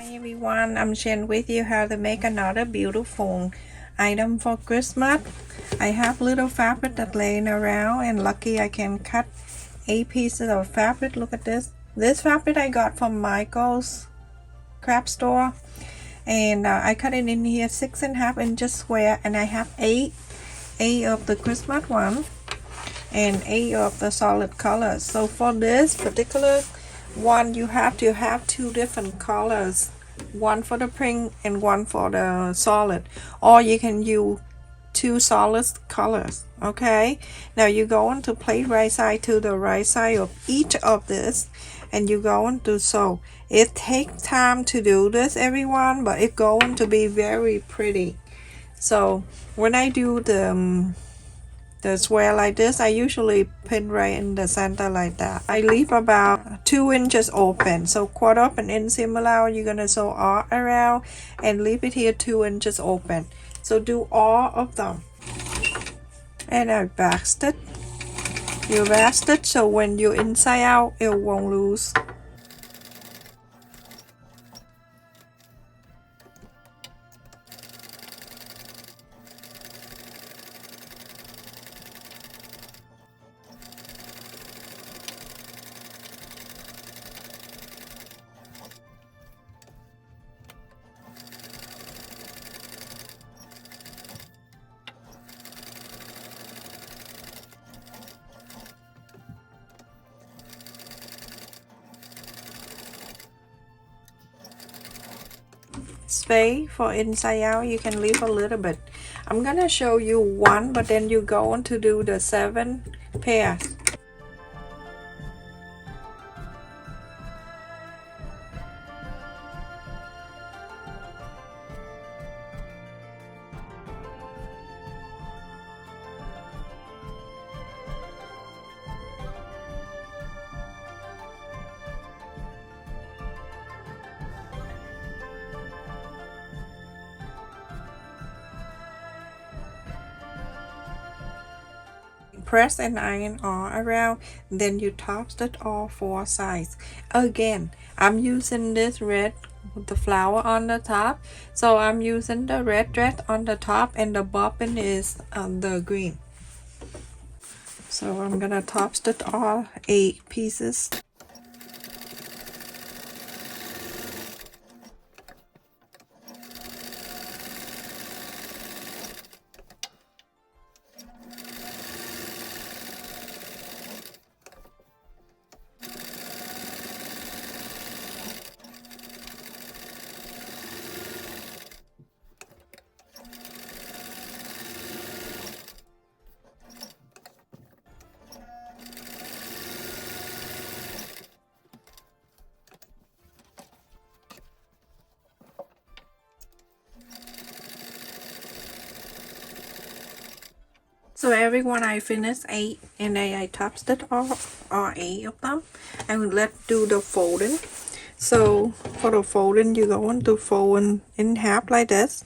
Hi everyone, I'm sharing with you how to make another beautiful item for Christmas. I have little fabric that laying around, and lucky I can cut 8 pieces of fabric. Look at this. This fabric I got from Michael's craft store, and I cut it in here 6.5 inches square, and I have eight of the Christmas one and 8 of the solid colors. So for this particular one, you have to have 2 different colors, one for the print and one for the solid, or you can use 2 solid colors. Okay, now you go into plate right side to the right side of each of this, and you go into sew. It takes time to do this, everyone, but it's going to be very pretty. So when I do the square like this, I usually pin right in the center like that. I leave about 2 inches open, so 1/4 of an inch seam allowance. You're gonna sew all around and leave it here 2 inches open. So do all of them. And I backed it. You backed it so when you're inside out, it won't lose. Space for inside out, you can leave a little bit. I'm gonna show you one, but then you go on to do the 7 pairs. Press and iron all around, then you toss it all 4 sides. Again, I'm using this red with the flower on the top, so I'm using the red thread on the top, and the bobbin is the green. So I'm gonna toss it all 8 pieces. So everyone, I finished 8, and I topped it all 8 of them. And let's do the folding. So for the folding, you're going to fold in half like this.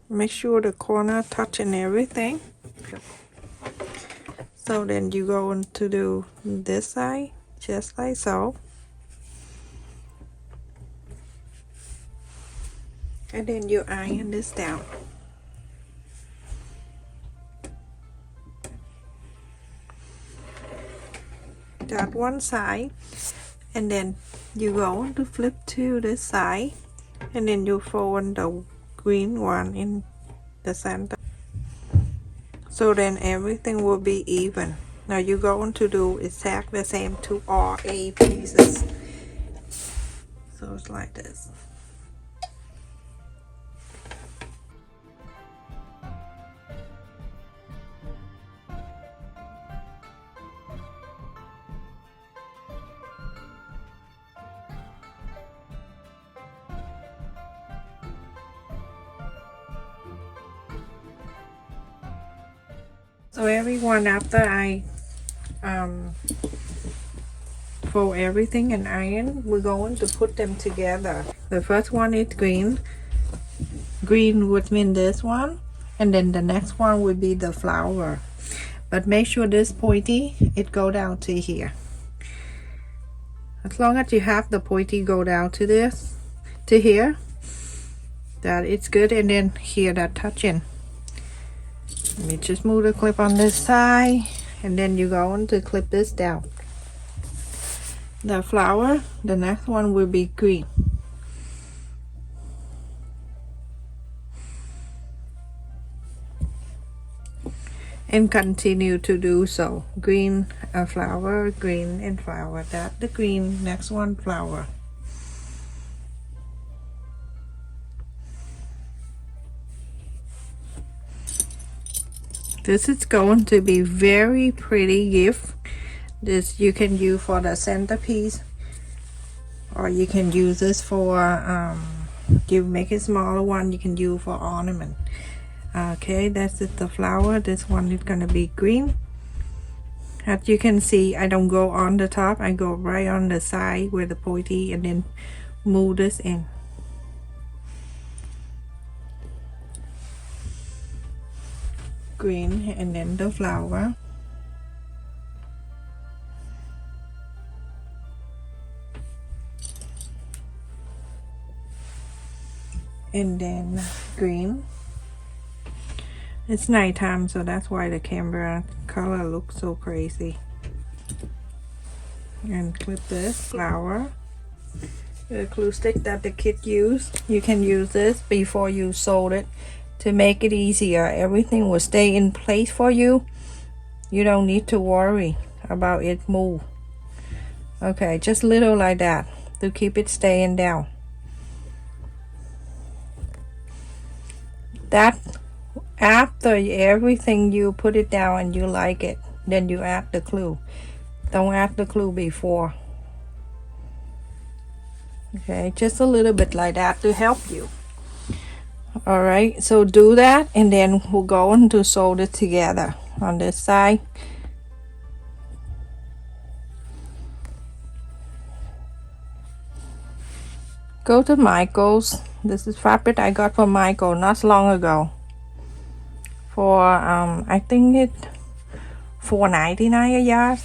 Make sure the corner touching everything. So then you go to do this side just like so. And then you iron this down. That one side, and then you go to flip to this side, and then you fold the green one in the center, so then everything will be even. Now you're going to do exactly the same to all 8 pieces. So it's like this. So everyone, after I fold everything and iron, we're going to put them together. The first one is green would mean this one, and then the next one would be the flower. But make sure this pointy, it go down to here. As long as you have the pointy go down to this, to here, that it's good. And then here that touching. Let me just move the clip on this side, and then you're going to clip this down. The flower, the next one will be green. And continue to do so. Green, a flower, green, and flower. That the green, next one flower. This is going to be very pretty gift. This you can use for the centerpiece, or you can use this for you make a smaller one, you can use for ornament. Okay, that's it, the flower. This one is gonna be green. As you can see, I don't go on the top, I go right on the side where the pointy, and then move this in. Green, and then the flower. And then green. It's nighttime, so that's why the camera color looks so crazy. And clip this flower. The glue stick that the kid used, you can use this before you sew it to make it easier. Everything will stay in place for you. You don't need to worry about it move. Okay, just little like that to keep it staying down. That after everything you put it down and you like it, then you add the glue. Don't add the glue before. Okay, just a little bit like that to help you. All right, so do that, and then we're going to sew it together on this side. Go to Michael's. This is fabric I got from Michael not long ago. For I think it's $4.99 a yard.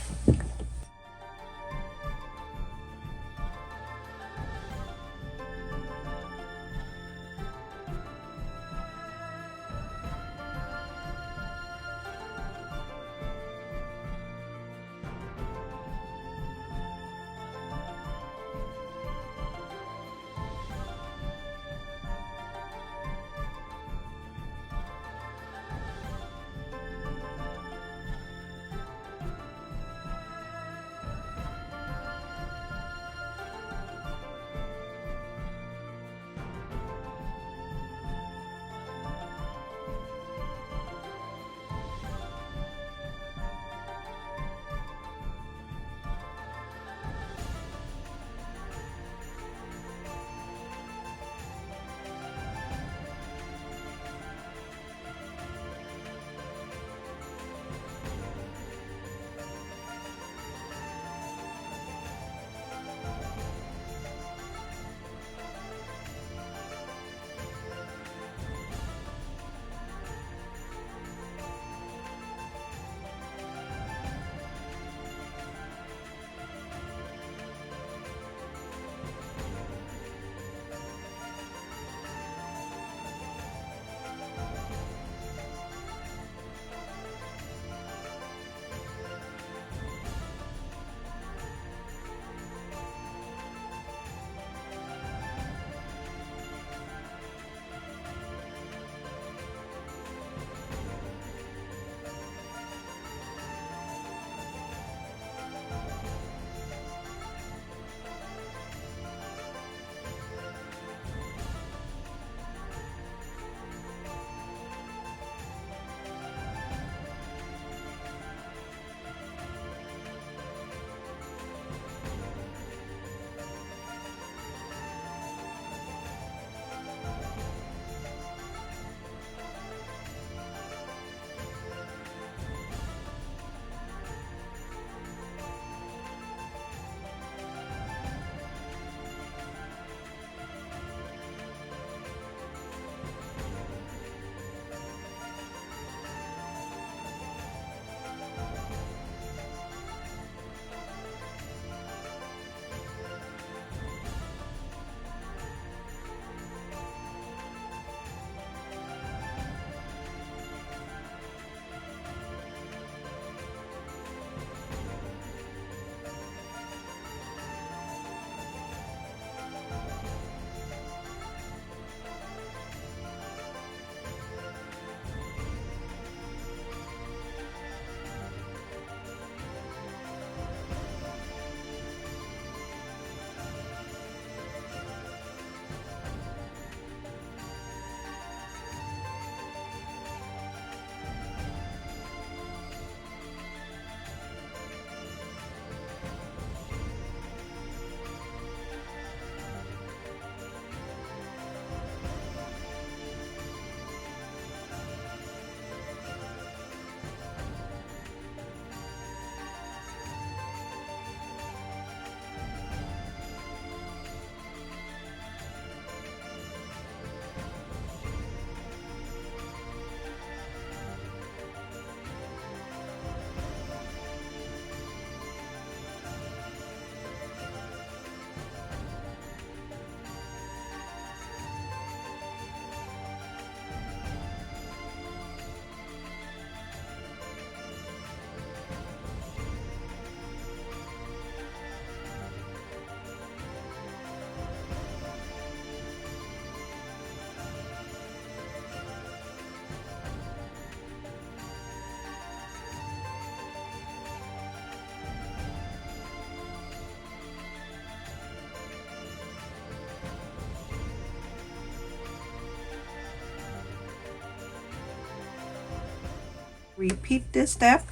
Repeat this step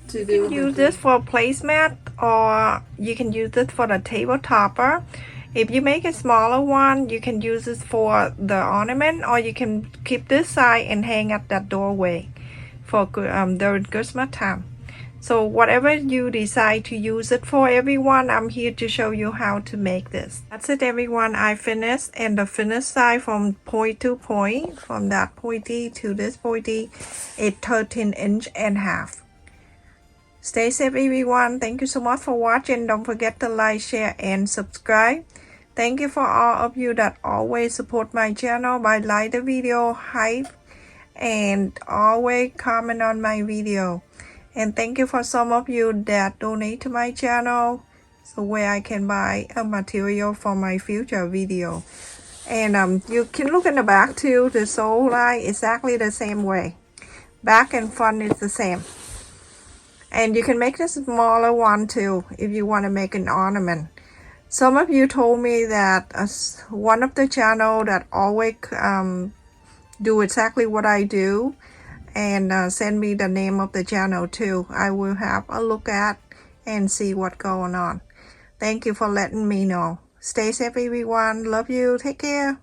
to You do can use this for a placemat, or you can use this for the table topper. If you make a smaller one, you can use this for the ornament, or you can keep this side and hang at that doorway for during Christmas time. So whatever you decide to use it for, everyone, I'm here to show you how to make this. That's it, everyone. I finished, and the finished side from point to point, from that pointy to this pointy, is 13.5 inches. Stay safe, everyone. Thank you so much for watching. Don't forget to like, share, and subscribe. Thank you for all of you that always support my channel by like the video, hype, and always comment on my video. And thank you for some of you that donate to my channel, so where I can buy a material for my future video. And you can look in the back too. The sole line exactly the same way. Back and front is the same. And you can make a smaller one too if you want to make an ornament. Some of you told me that one of the channel that always do exactly what I do, and send me the name of the channel too. I will have a look at and see what's going on. Thank you for letting me know. Stay safe, everyone. Love you. Take care.